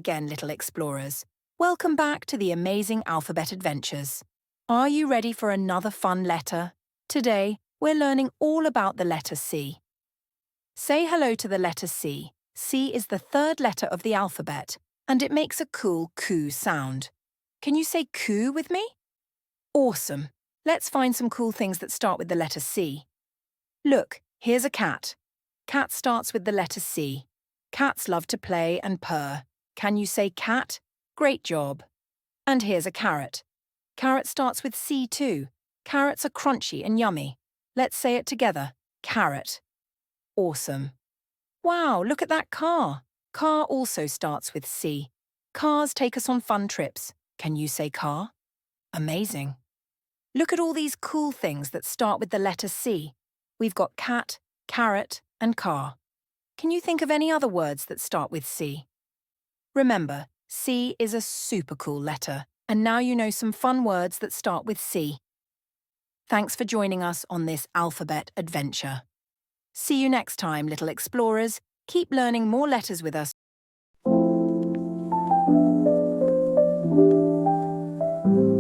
again, little explorers. Welcome back to the amazing alphabet adventures. Are you ready for another fun letter? Today, we're learning all about the letter C. Say hello to the letter C. C is the third letter of the alphabet, and it makes a cool coo sound. Can you say coo with me? Awesome! Let's find some cool things that start with the letter C. Look, here's a cat. Cat starts with the letter C. Cats love to play and purr. Can you say cat? Great job. And here's a carrot. Carrot starts with C too. Carrots are crunchy and yummy. Let's say it together. Carrot. Awesome. Wow, look at that car. Car also starts with C. Cars take us on fun trips. Can you say car? Amazing. Look at all these cool things that start with the letter C. We've got cat, carrot, and car. Can you think of any other words that start with C? Remember, C is a super cool letter, and now you know some fun words that start with C. Thanks for joining us on this alphabet adventure. See you next time, little explorers. Keep learning more letters with us.